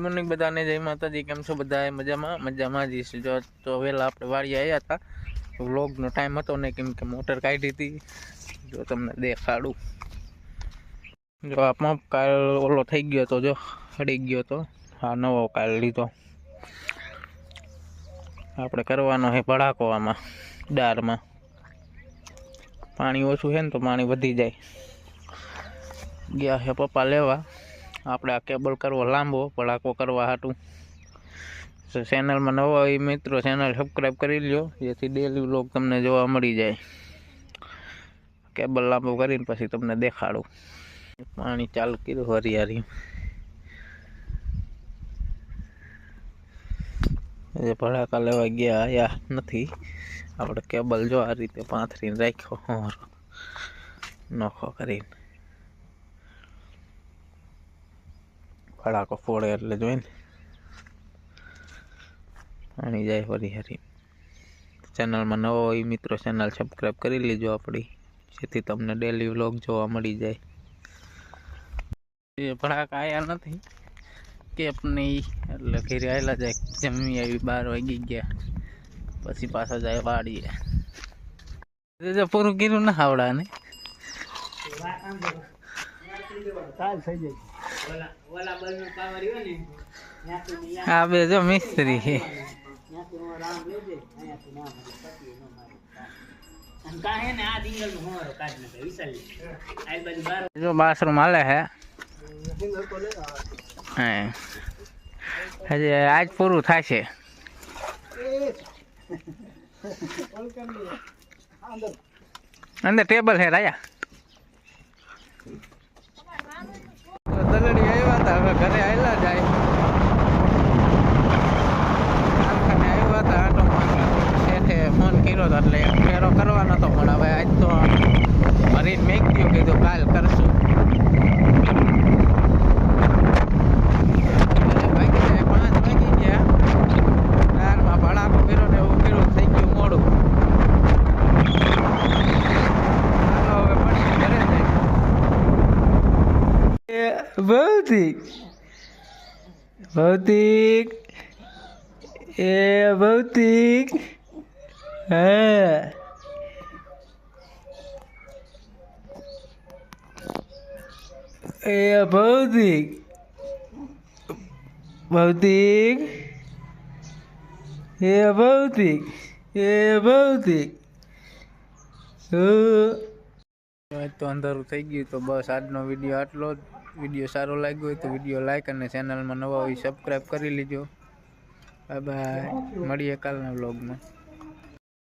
Morning બધાને જય માતાજી। કેમ છો બધા? મજામાં જ છે। જો તો વહેલા આપણે વાડીએ આવ્યા હતા, વ્લોગનો ટાઈમ હતો ને, કેમ કે મોટર કાઢી હતી। જો તમને દેખાડું, જો આ પંપ કાલ ઓલો થઈ ગયો તો, જો હડી ગયો તો, આ નવો કાલ લીધો। આપણે કરવાનો છે ભડાકો આમાં ડારમાં, પાણી ઓછું છે ને તો પાણી વધી જાય। ગયા છે પપ્પા લેવા, આપણે આ કેબલ કરવો લાંબો, ભડાકો કરવા હાટું। ચેનલમાં નવા હોય મિત્રો, ચેનલ સબસ્ક્રાઈબ કરી લ્યો, જેથી ડેલી વ્લોગ તમને જોવા મળી જાય। કેબલ લાંબો કરીને પછી તમને દેખાડું। પાણી ચાલુ કર્યું હરિયારી, ભડાકા લેવા ગયા, આયા નથી। આપણે કેબલ જો આ રીતે પાથરીને રાખ્યો નોખો કરીને, ભડાકો ફોડે એટલે જોઈને પાણી જાય હરી। ચેનલમાં નવો હોય મિત્રો, ચેનલ સબસ્ક્રાઈબ કરી લેજો આપણી, જેથી તમને ડેલી વ્લોગ જોવા મળી જાય। એ ભડાકા આયા નથી કેપ નહીં, એટલે ઘરે આવેલા જાય, જમી આવી 12 વાગી ગયા, પછી પાછા જાય વાડીએ। પૂરું કર્યું ના આવડા ને આ બે જો મિસ્ત્રી છે, જો બાથરૂમ હાલે હે। હજી આજ પૂરું થશે। અંદર ટેબલ હે રાયા, દલડી આવ્યા હતા, હવે ઘરે આવેલા જાય। કારખાને આવ્યા હતા આટો મારવા, શેઠે ફોન કર્યો હતો એટલે ફેરો કરવાનો હતો, પણ હવે આજ તો ભરીને મેક દઉં, કીધું કાલ કરશું। ભૌતિક એ ભૌતિક હા એ ભૌતિક ભૌતિક એ ભૌતિક એ ભૌતિક તો અંધારું થઈ ગયું। તો બસ આજનો વિડીયો આટલો જ। વિડીયો સારો લાગ્યો હોય તો વિડીયો લાઈક અને ચેનલમાં નવા હોય સબસ્ક્રાઈબ કરી લેજો। બાય બાય, મળીએ કાલના વ્લોગમાં।